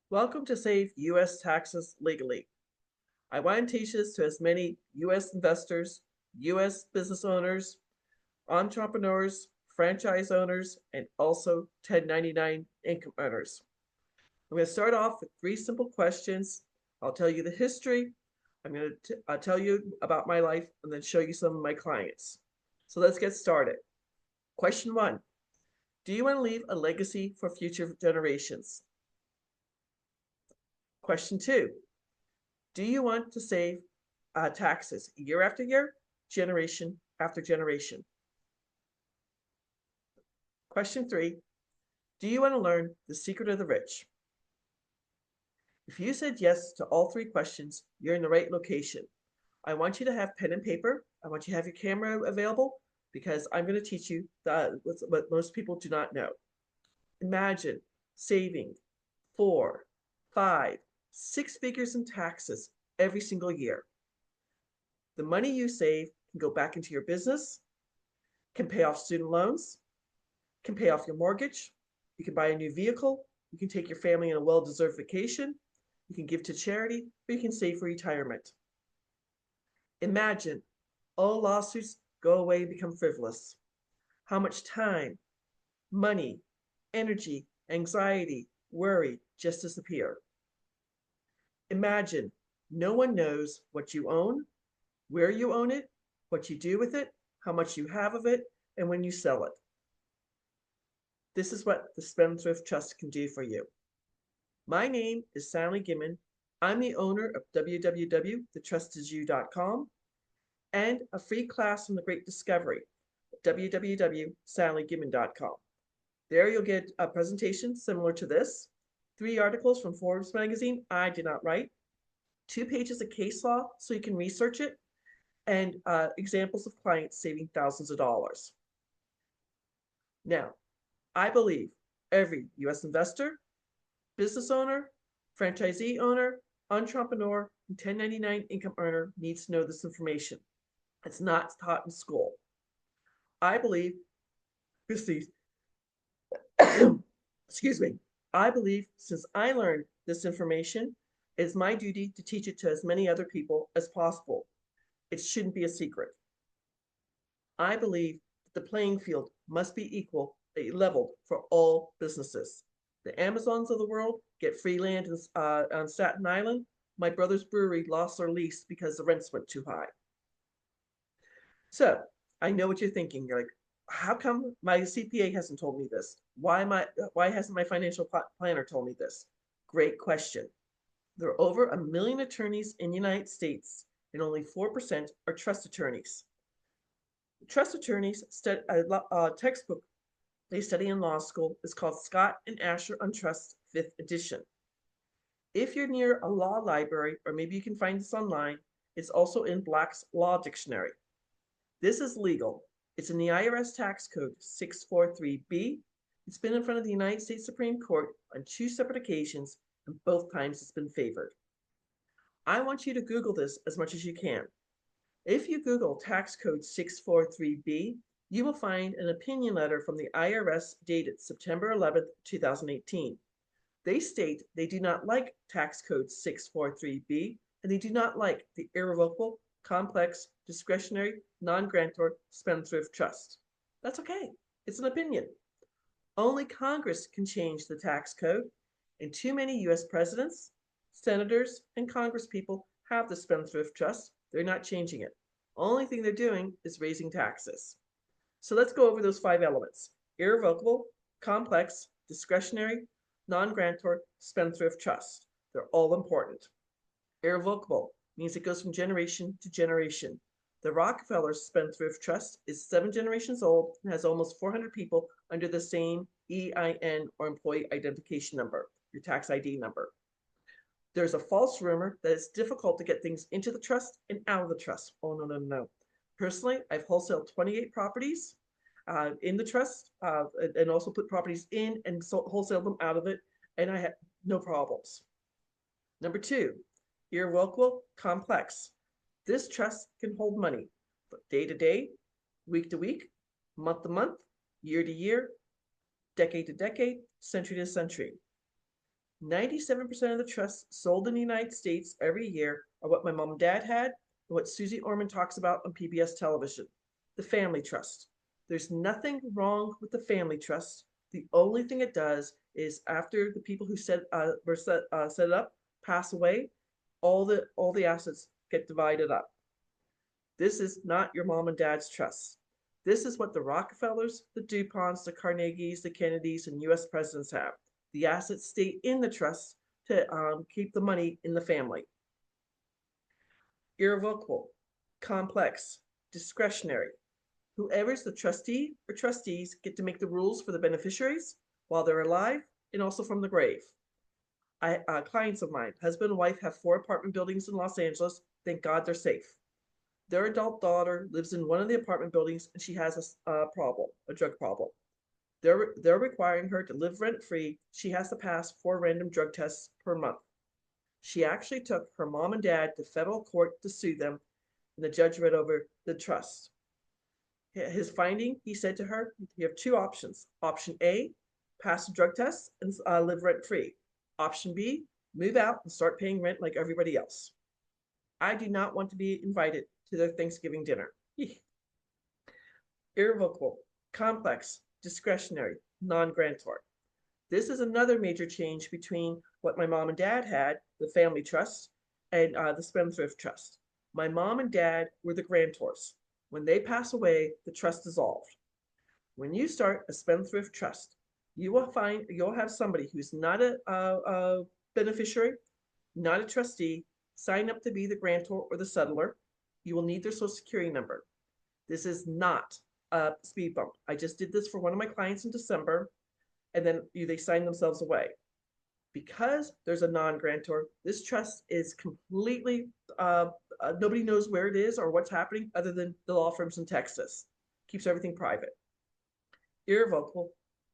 Welcome to Save U.S. Taxes Legally. I want to teach this to as many U.S. investors, U.S. business owners, entrepreneurs, franchise owners, and also 1099 income earners. I'm going to start off with three simple questions. I'll tell you the history. I'm going to tell you about my life and then show you some of my clients. So let's get started. Question one, do you want to leave a legacy for future generations? Question two, do you want to save taxes year after year, generation after generation? Question three, do you want to learn the secret of the rich? If you said yes to all three questions, you're in the right location. I want you to have pen and paper. I want you to have your camera available because I'm going to teach you what most people do not know. Imagine saving 4, 5, 6 figures in taxes every single year. The money you save can go back into your business, can pay off student loans, can pay off your mortgage, you can buy a new vehicle, you can take your family on a well-deserved vacation, you can give to charity, or you can save for retirement. Imagine all lawsuits go away and become frivolous. How much time, money, energy, anxiety, worry just disappear. Imagine no one knows what you own, where you own it, what you do with it, how much you have of it, and when you sell it. This is what the Spendthrift Trust can do for you. My name is Sally Gimmon. I'm the owner of www.thetrustisyou.com and a free class from the Great Discovery at www.sallygimmon.com. There you'll get a presentation similar to this, 3 articles from Forbes magazine I did not write, 2 pages of case law so you can research it, and examples of clients saving thousands of dollars. Now, I believe every U.S. investor, business owner, franchisee owner, entrepreneur, and 1099 income earner needs to know this information. It's not taught in school. I believe, excuse me, I believe since I learned this information, it's my duty to teach it to as many other people as possible. It shouldn't be a secret. I believe that the playing field must be leveled for all businesses. The Amazons of the world get free land on Staten Island. My brother's brewery lost their lease because the rents went too high. So I know what you're thinking. You're like, how come my CPA hasn't told me this? Why hasn't my financial planner told me this? Great question. There are over 1 million attorneys in the United States, and only 4% are trust attorneys. Trust attorneys study a textbook they study in law school is called Scott and Asher on Trust 5th edition. If you're near a law library, or maybe you can find this online, it's also in Black's Law Dictionary. This is legal. It's in the IRS Tax Code 643B. It's been in front of the United States Supreme Court on 2 separate occasions, and both times it's been favored. I want you to Google this as much as you can. If you Google Tax Code 643B, you will find an opinion letter from the IRS dated September 11th, 2018. They state they do not like Tax Code 643B, and they do not like the Irrevocable, Complex, Discretionary, Non-Grantor Spendthrift Trust. That's okay. It's an opinion. Only Congress can change the tax code, and too many U.S. presidents, senators, and congresspeople have the Spendthrift Trust. They're not changing it. Only thing they're doing is raising taxes. So let's go over those 5 elements: irrevocable, complex, discretionary, non-grantor, spendthrift trust. They're all important. Irrevocable means it goes from generation to generation. The Rockefellers Spendthrift Trust is 7 generations old and has almost 400 people under the same EIN or employee identification number, your tax ID number. There's a false rumor that it's difficult to get things into the trust and out of the trust. Oh, no, no, no. Personally, I've wholesaled 28 properties in the trust and also put properties in and wholesale them out of it, and I had no problems. Number 2, irrevocable, complex. This trust can hold money day to day, week to week, month to month, year to year, decade to decade, century to century. 97% of the trusts sold in the United States every year are what my mom and dad had and what Susie Orman talks about on PBS television, the family trust. There's nothing wrong with the family trust. The only thing it does is after the people who set it up pass away, all the assets get divided up. This is not your mom and dad's trust. This is what the Rockefellers, the DuPonts, the Carnegies, the Kennedys, and US presidents have. The assets stay in the trust to keep the money in the family. Irrevocable, complex, discretionary. Whoever's the trustee or trustees get to make the rules for the beneficiaries while they're alive and also from the grave. Clients of mine, husband and wife, have 4 apartment buildings in Los Angeles. Thank God they're safe. Their adult daughter lives in one of the apartment buildings and she has a drug problem. They're requiring her to live rent-free. She has to pass 4 random drug tests per month. She actually took her mom and dad to federal court to sue them, and the judge read over the trust. His finding, he said to her, you have 2 options. Option A, pass the drug test and live rent-free. Option B, move out and start paying rent like everybody else. I do not want to be invited to their Thanksgiving dinner. Irrevocable, complex, discretionary, non-grantor. This is another major change between what my mom and dad had, the family trust, and the Spendthrift Trust. My mom and dad were the grantors. When they pass away, the trust dissolved. When you start a Spendthrift Trust, you'll have somebody who's not a beneficiary, not a trustee, sign up to be the grantor or the settler. You will need their social security number. This is not a speed bump. I just did this for one of my clients in December, and then they sign themselves away. Because there's a non-grantor, this trust is completely, nobody knows where it is or what's happening other than the law firms in Texas. Keeps everything private. Irrevocable,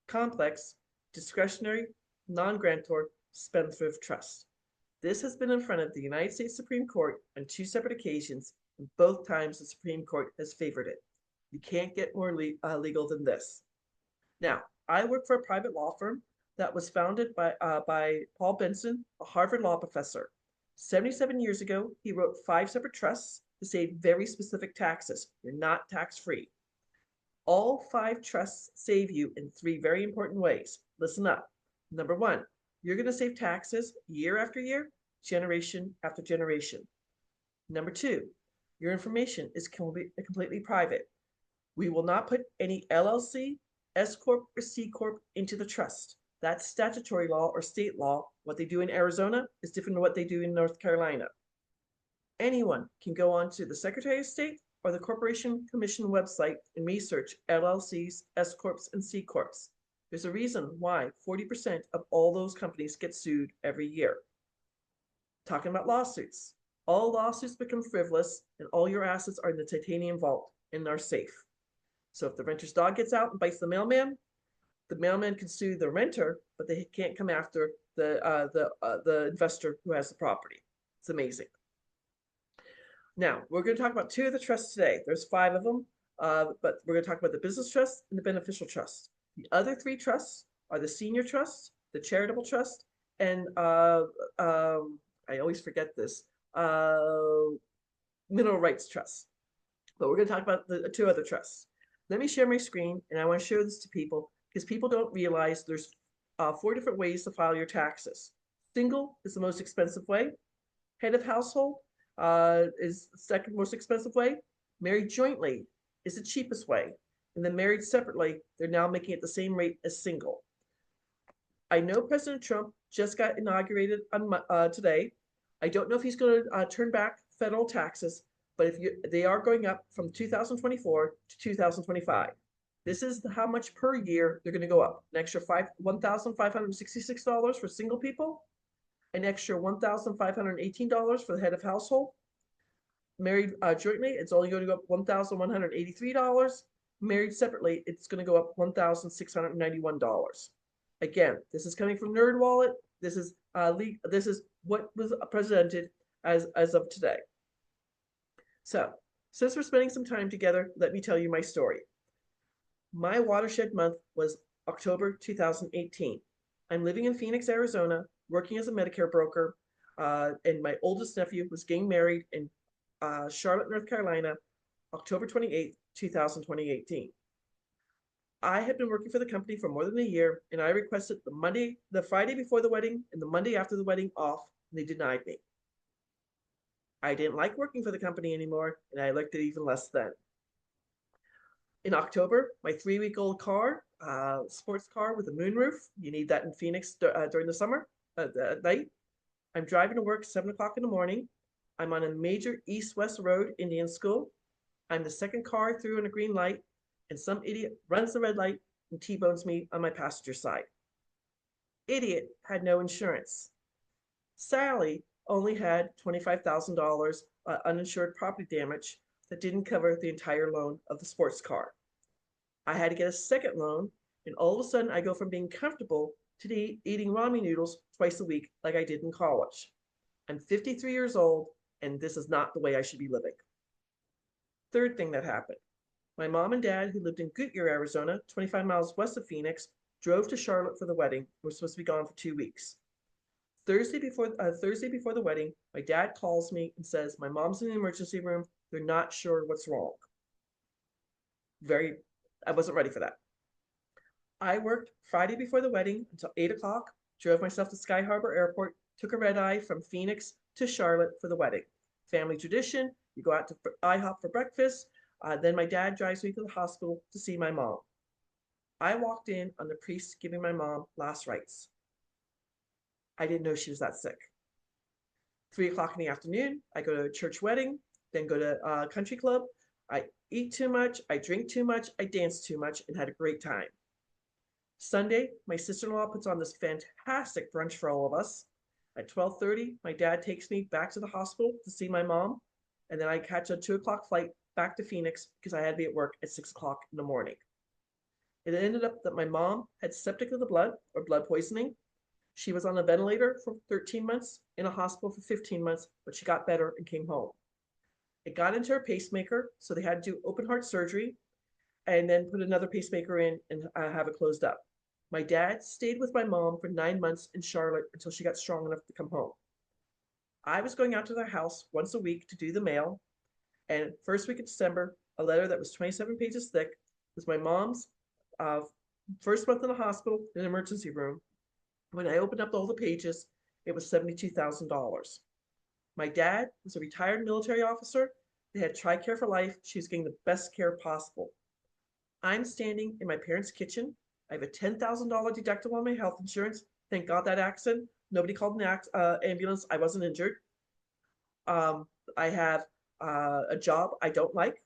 complex, discretionary, non-grantor, spendthrift trust. This has been in front of the United States Supreme Court on 2 separate occasions, and both times the Supreme Court has favored it. You can't get more legal than this. Now, I work for a private law firm that was founded by Paul Benson, a Harvard law professor. 77 years ago, he wrote 5 separate trusts to save very specific taxes. You're not tax-free. All 5 trusts save you in 3 very important ways. Listen up. Number 1, you're going to save taxes year after year, generation after generation. Number 2, your information is completely private. We will not put any LLC, S Corp, or C Corp into the trust. That's statutory law or state law. What they do in Arizona is different than what they do in North Carolina. Anyone can go on to the Secretary of State or the Corporation Commission website and research LLCs, S Corps, and C Corps. There's a reason why 40% of all those companies get sued every year. Talking about lawsuits. All lawsuits become frivolous and all your assets are in the titanium vault and are safe. So if the renter's dog gets out and bites the mailman can sue the renter, but they can't come after the investor who has the property. It's amazing. Now, we're going to talk about 2 of the trusts today. There's 5 of them, but we're going to talk about the business trust and the beneficial trust. The other 3 trusts are the senior trust, the charitable trust, and I always forget this, mineral rights trust. But we're going to talk about the 2 other trusts. Let me share my screen, and I want to show this to people because people don't realize there's 4 different ways to file your taxes. Single is the most expensive way. Head of household is the second most expensive way. Married jointly is the cheapest way. And then married separately, they're now making it the same rate as single. I know President Trump just got inaugurated on today. I don't know if he's going to turn back federal taxes, but they are going up from 2024 to 2025. This is how much per year they're going to go up. An extra $1,566 for single people, an extra $1,518 for the head of household. Married jointly, it's only going to go up $1,183. Married separately, it's going to go up $1,691. Again, this is coming from NerdWallet. This is what was presented as of today. So, since we're spending some time together, let me tell you my story. My watershed month was October 2018. I'm living in Phoenix, Arizona, working as a Medicare broker, and my oldest nephew was getting married in Charlotte, North Carolina, October 28th, 2018. I had been working for the company for more than a year, and I requested the Friday before the wedding and the Monday after the wedding off, and they denied me. I didn't like working for the company anymore, and I liked it even less then. In October, my 3-week-old car, sports car with a moonroof, you need that in Phoenix during the summer, at night. I'm driving to work 7 o'clock in the morning. I'm on a major east-west road, Indian school. I'm the second car through on a green light, and some idiot runs the red light and T-bones me on my passenger side. Idiot had no insurance. Sally only had $25,000 uninsured property damage that didn't cover the entire loan of the sports car. I had to get a second loan, and all of a sudden I go from being comfortable to eating ramen noodles twice a week like I did in college. I'm 53 years old, and this is not the way I should be living. Third thing that happened. My mom and dad, who lived in Goodyear, Arizona, 25 miles west of Phoenix, drove to Charlotte for the wedding. We're supposed to be gone for 2 weeks. Thursday before the wedding, my dad calls me and says, my mom's in the emergency room. They're not sure what's wrong. I wasn't ready for that. I worked Friday before the wedding until 8 o'clock, drove myself to Sky Harbor Airport, took a red eye from Phoenix to Charlotte for the wedding. Family tradition, you go out to IHOP for breakfast, then my dad drives me to the hospital to see my mom. I walked in on the priest giving my mom last rites. I didn't know she was that sick. 3 o'clock in the afternoon, I go to a church wedding, then go to a country club. I eat too much, I drink too much, I dance too much, and had a great time. Sunday, my sister-in-law puts on this fantastic brunch for all of us. At 12:30, my dad takes me back to the hospital to see my mom, and then I catch a 2 o'clock flight back to Phoenix because I had to be at work at 6 o'clock in the morning. It ended up that my mom had septic of the blood, or blood poisoning. She was on a ventilator for 13 months, in a hospital for 15 months, but she got better and came home. It got into her pacemaker, so they had to do open heart surgery and then put another pacemaker in and have it closed up. My dad stayed with my mom for 9 months in Charlotte until she got strong enough to come home. I was going out to their house once a week to do the mail, and first week of December, a letter that was 27 pages thick was my mom's first month in the hospital in an emergency room. When I opened up all the pages, it was $72,000. My dad was a retired military officer. They had TRICARE for life. She was getting the best care possible. I'm standing in my parents' kitchen. I have a $10,000 deductible on my health insurance. Thank God that accident. Nobody called an ambulance. I wasn't injured. I have a job I don't like.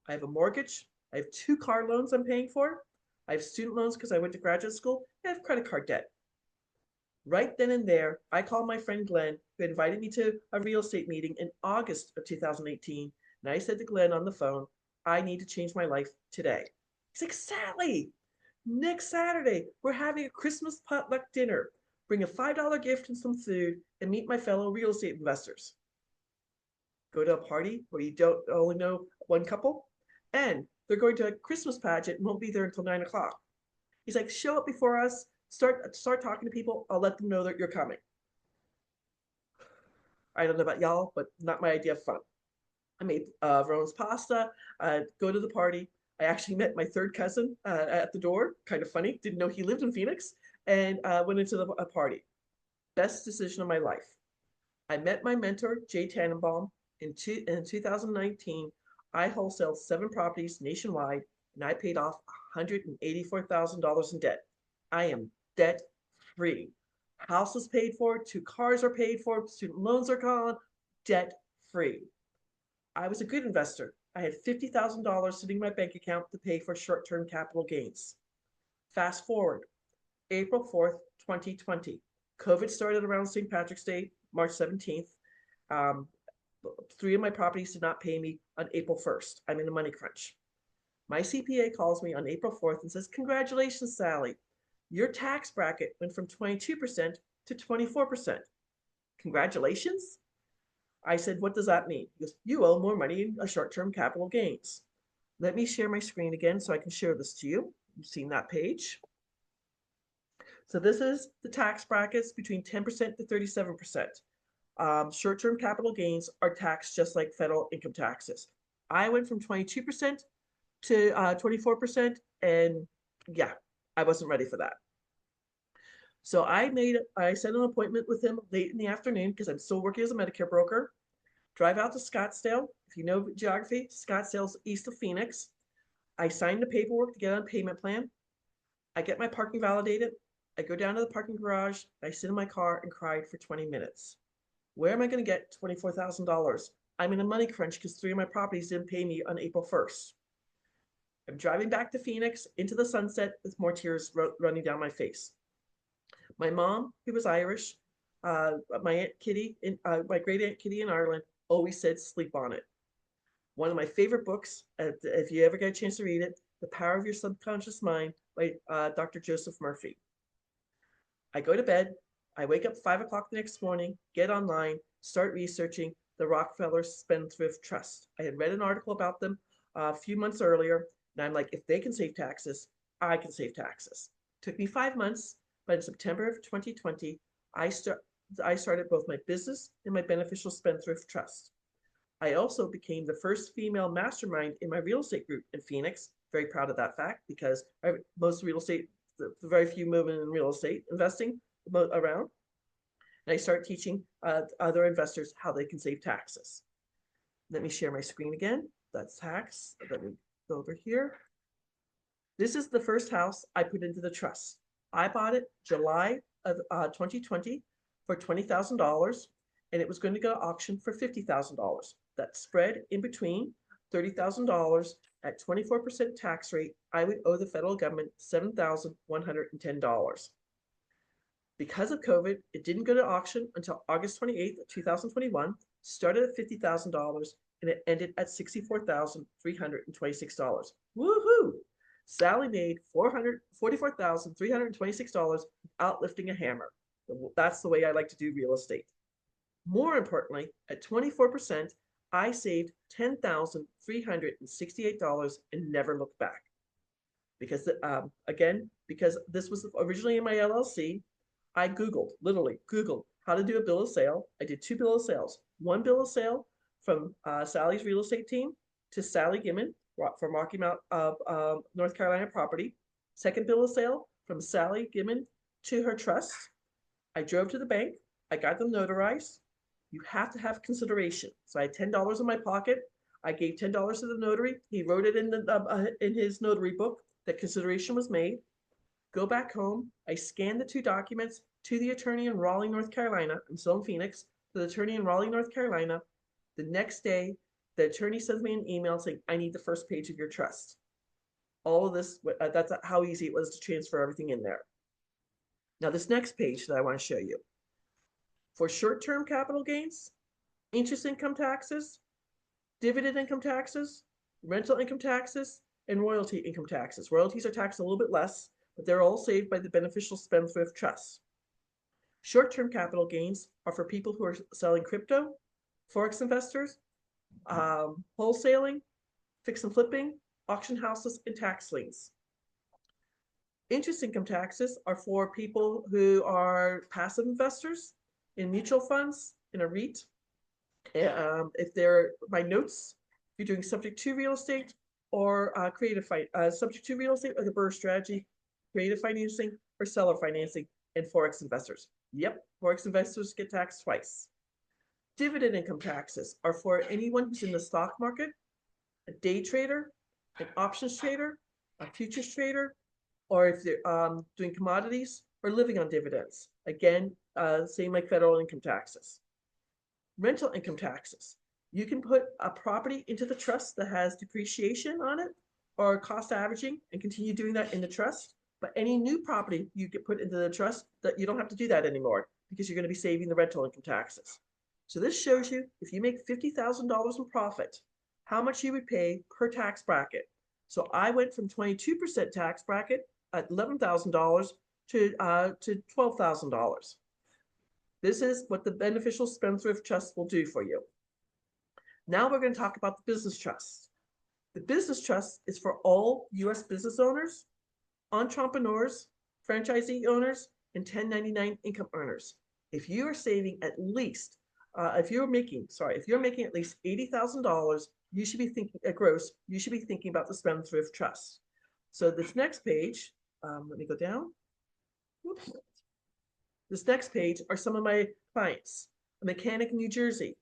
I have a mortgage. I have 2 car loans I'm paying for. I have student loans because I went to graduate school. I have credit card debt. Right then and there, I called my friend Glenn, who invited me to a real estate meeting in August of 2018. And I said to Glenn on the phone, I need to change my life today. He's like, Sally, next Saturday, we're having a Christmas potluck dinner. Bring a $5 gift and some food and meet my fellow real estate investors. Go to a party where you don't only know one couple, and they're going to a Christmas pageant and won't be there until 9 o'clock. He's like, show up before us, start talking to people. I'll let them know that you're coming. I don't know about y'all, but not my idea of fun. I made Verona's pasta, go to the party. I actually met my third cousin at the door. Kind of funny. Didn't know he lived in Phoenix, and went into a party. Best decision of my life. I met my mentor, Jay Tannenbaum, in 2019. I wholesaled 7 properties nationwide, and I paid off $184,000 in debt. I am debt free. House is paid for, 2 cars are paid for, student loans are gone, debt free. I was a good investor. I had $50,000 sitting in my bank account to pay for short-term capital gains. Fast forward, April 4th, 2020. COVID started around St. Patrick's Day, March 17th. 3 of my properties did not pay me on April 1st. I'm in a money crunch. My CPA calls me on April 4th and says, congratulations, Sally. Your tax bracket went from 22% to 24%. Congratulations? I said, what does that mean? He goes, you owe more money in short-term capital gains. Let me share my screen again so I can share this to you. You've seen that page. So this is the tax brackets between 10% to 37%. Short-term capital gains are taxed just like federal income taxes. I went from 22% to 24%, and yeah, I wasn't ready for that. So I set an appointment with him late in the afternoon because I'm still working as a Medicare broker. Drive out to Scottsdale. If you know geography, Scottsdale's east of Phoenix. I signed the paperwork to get on a payment plan. I get my parking validated. I go down to the parking garage. I sit in my car and cried for 20 minutes. Where am I going to get $24,000? I'm in a money crunch because 3 of my properties didn't pay me on April 1st. I'm driving back to Phoenix into the sunset with more tears running down my face. My mom, who was Irish, my Aunt Kitty, my great Aunt Kitty in Ireland, always said, sleep on it. One of my favorite books, if you ever get a chance to read it, The Power of Your Subconscious Mind by Dr. Joseph Murphy. I go to bed. I wake up 5 o'clock the next morning, get online, start researching the Rockefellers Spendthrift Trust. I had read an article about them a few months earlier, and I'm like, if they can save taxes, I can save taxes. It took me 5 months, but in September of 2020, I started both my business and my beneficial spendthrift trust. I also became the first female mastermind in my real estate group in Phoenix. Very proud of that fact because most real estate, the very few movement in real estate investing around. And I start teaching other investors how they can save taxes. Let me share my screen again. That's tax. Let me go over here. This is the first house I put into the trust. I bought it July of 2020 for $20,000, and it was going to go to auction for $50,000. That spread in between $30,000 at 24% tax rate, I would owe the federal government $7,110. Because of COVID, it didn't go to auction until August 28th, 2021, started at $50,000, and it ended at $64,326. Woohoo! Sally made $44,326 without lifting a hammer. That's the way I like to do real estate. More importantly, at 24%, I saved $10,368 and never looked back. Because because this was originally in my LLC, I literally Googled how to do a bill of sale. I did 2 bill of sales. One bill of sale from Sally's real estate team to Sally Gimmon from Rocky Mount, North Carolina property. Second bill of sale from Sally Gimmon to her trust. I drove to the bank. I got them notarized. You have to have consideration. So I had $10 in my pocket. I gave $10 to the notary. He wrote it in his notary book that consideration was made. Go back home. I scanned the 2 documents to the attorney in Raleigh, North Carolina. I'm still in Phoenix. To the attorney in Raleigh, North Carolina. The next day, the attorney sends me an email saying, I need the first page of your trust. All of this, that's how easy it was to transfer everything in there. Now, this next page that I want to show you. For short-term capital gains, interest income taxes, dividend income taxes, rental income taxes, and royalty income taxes. Royalties are taxed a little bit less, but they're all saved by the beneficial spendthrift trust. Short-term capital gains are for people who are selling crypto, forex investors, wholesaling, fix and flipping, auction houses, and tax liens. Interest income taxes are for people who are passive investors in mutual funds, in a Riich. If they're my notes, if you're doing subject to real estate or subject to real estate or the Burr strategy, creative financing or seller financing, and forex investors. Yep, forex investors get taxed twice. Dividend income taxes are for anyone who's in the stock market, a day trader, an options trader, a futures trader, or if they're doing commodities or living on dividends. Again, same like federal income taxes. Rental income taxes. You can put a property into the trust that has depreciation on it or cost averaging and continue doing that in the trust. But any new property you get put into the trust, that you don't have to do that anymore because you're going to be saving the rental income taxes. So this shows you if you make $50,000 in profit, how much you would pay per tax bracket. So I went from 22% tax bracket at $11,000 to $12,000. This is what the beneficial spendthrift trust will do for you. Now we're going to talk about the business trust. The business trust is for all U.S. business owners, entrepreneurs, franchisee owners, and 1099 income earners. If you are saving at least, if you're making at least $80,000, you should be thinking gross. You should be thinking about the Spendthrift Trust. So this next page, let me go down. Whoops. This next page are some of my clients. A mechanic in New Jersey.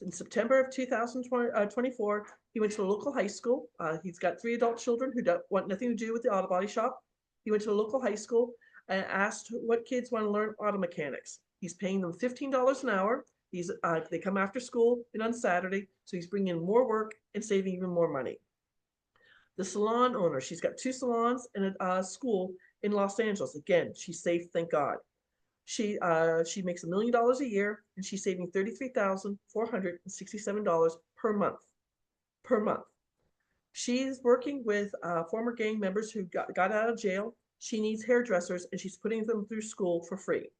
In September of 2024, he went to a local high school. He's got 3 adult children who don't want nothing to do with the auto body shop. He went to a local high school and asked what kids want to learn auto mechanics. He's paying them $15 an hour. They come after school and on Saturday, so he's bringing in more work and saving even more money. The salon owner, she's got 2 salons and a school in Los Angeles. Again, she's safe, thank God. She makes $1 million a year, and she's saving $33,467 per month. Per month. She's working with former gang members who got out of jail. She needs hairdressers, and she's putting them through school for free.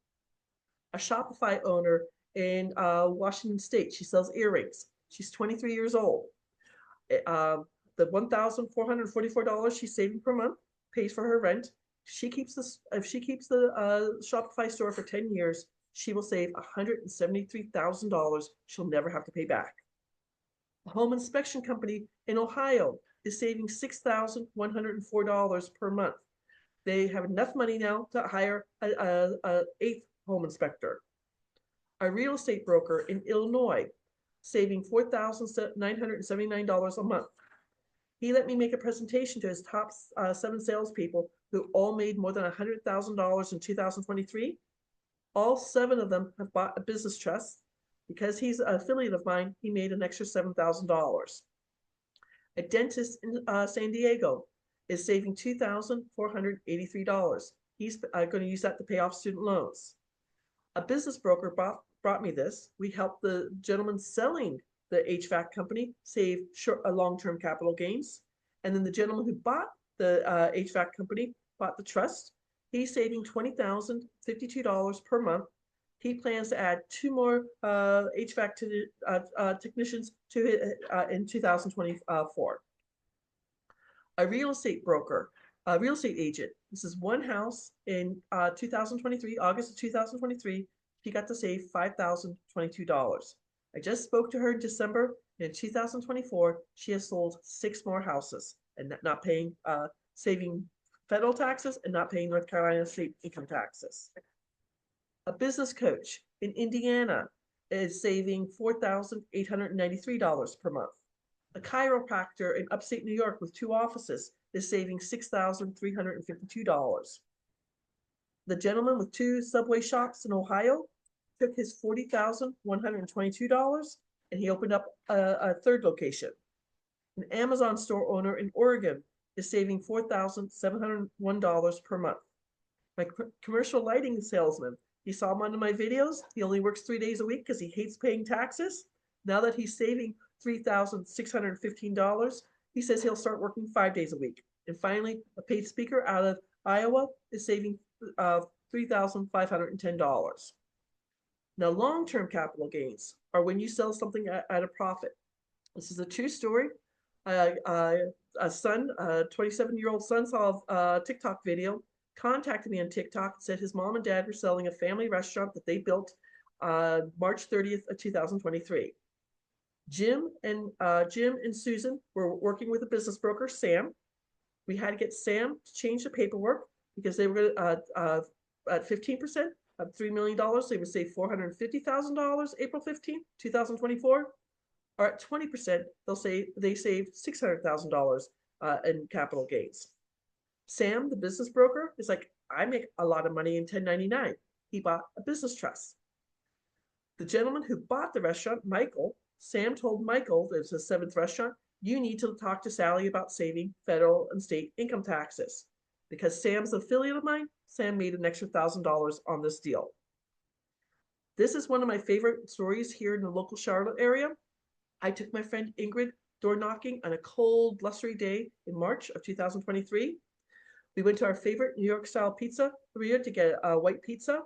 A Shopify owner in Washington State. She sells earrings. She's 23 years old. The $1,444 she's saving per month pays for her rent. If she keeps the Shopify store for 10 years, she will save $173,000 she'll never have to pay back. A home inspection company in Ohio is saving $6,104 per month. They have enough money now to hire an 8th home inspector. A real estate broker in Illinois saving $4,979 a month. He let me make a presentation to his top 7 salespeople who all made more than $100,000 in 2023. All 7 of them have bought a business trust. Because he's an affiliate of mine, he made an extra $7,000. A dentist in San Diego is saving $2,483. He's going to use that to pay off student loans. A business broker brought me this. We helped the gentleman selling the HVAC company save long-term capital gains. And then the gentleman who bought the HVAC company bought the trust. He's saving $20,052 per month. He plans to add 2 more HVAC technicians to in 2024. A real estate broker, a real estate agent. This is one house in 2023, August of 2023. She got to save $5,022. I just spoke to her in December. In 2024, she has sold 6 more houses and not paying, saving federal taxes and not paying North Carolina state income taxes. A business coach in Indiana is saving $4,893 per month. A chiropractor in upstate New York with 2 offices is saving $6,352. The gentleman with 2 Subway shops in Ohio took his $40,122 and he opened up a 3rd location. An Amazon store owner in Oregon is saving $4,701 per month. My commercial lighting salesman, he saw one of my videos. He only works 3 days a week because he hates paying taxes. Now that he's saving $3,615, he says he'll start working 5 days a week. And finally, a paid speaker out of Iowa is saving $3,510. Now, long-term capital gains are when you sell something at a profit. This is a true story. A 27-year-old son saw a TikTok video, contacted me on TikTok, and said his mom and dad were selling a family restaurant that they built March 30th of 2023. Jim and Susan were working with a business broker, Sam. We had to get Sam to change the paperwork because they were at 15% of $3 million. They would save $450,000 April 15th, 2024. Or at 20%, they saved $600,000 in capital gains. Sam, the business broker, is like, I make a lot of money in 1099. He bought a business trust. The gentleman who bought the restaurant, Michael, Sam told Michael, there's a 7th restaurant, you need to talk to Sally about saving federal and state income taxes. Because Sam's an affiliate of mine, Sam made an extra $1,000 on this deal. This is one of my favorite stories here in the local Charlotte area. I took my friend Ingrid door knocking on a cold, blustery day in March of 2023. We went to our favorite New York style pizzeria to get a white pizza.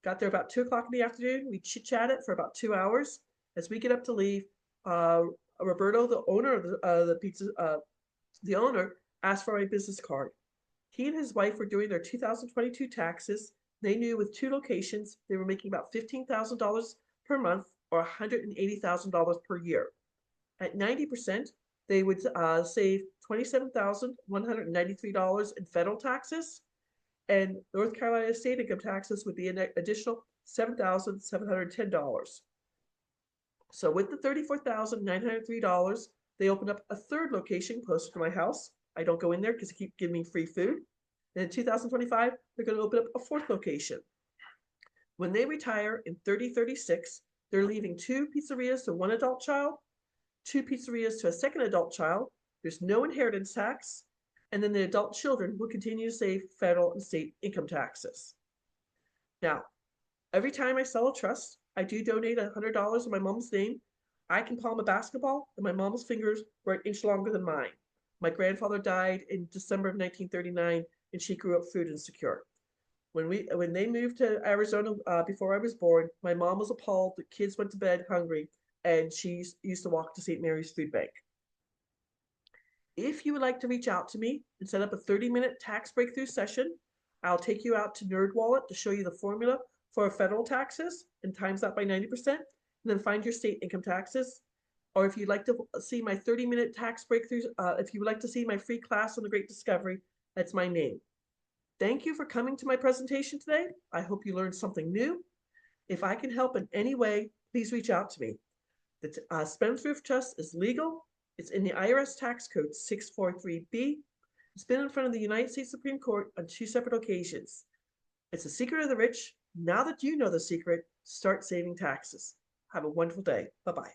Got there about 2 o'clock in the afternoon. We chit-chatted for about 2 hours. As we get up to leave, Roberto, the owner of the pizza, the owner asked for my business card. He and his wife were doing their 2022 taxes. They knew with 2 locations, they were making about $15,000 per month or $180,000 per year. At 90%, they would save $27,193 in federal taxes, and North Carolina state income taxes would be an additional $7,710. So with the $34,903, they opened up a third location closer to my house. I don't go in there because they keep giving me free food. And in 2025, they're going to open up a fourth location. When they retire in 3036, they're leaving 2 pizzerias to 1 adult child, 2 pizzerias to a second adult child. There's no inheritance tax. And then the adult children will continue to save federal and state income taxes. Now, every time I sell a trust, I do donate $100 in my mom's name. I can palm a basketball, and my mom's fingers were an inch longer than mine. My grandfather died in December of 1939, and she grew up food insecure. When they moved to Arizona before I was born, my mom was appalled. The kids went to bed hungry, and she used to walk to St. Mary's Food Bank. If you would like to reach out to me and set up a 30-minute tax breakthrough session, I'll take you out to NerdWallet to show you the formula for federal taxes and times that by 90%, and then find your state income taxes. Or if you'd like to see my 30-minute tax breakthroughs, if you would like to see my free class on the Great Discovery, that's my name. Thank you for coming to my presentation today. I hope you learned something new. If I can help in any way, please reach out to me. The Spendthrift Trust is legal. It's in the IRS Tax Code 643B. It's been in front of the United States Supreme Court on 2 separate occasions. It's a secret of the rich. Now that you know the secret, start saving taxes. Have a wonderful day. Bye-bye.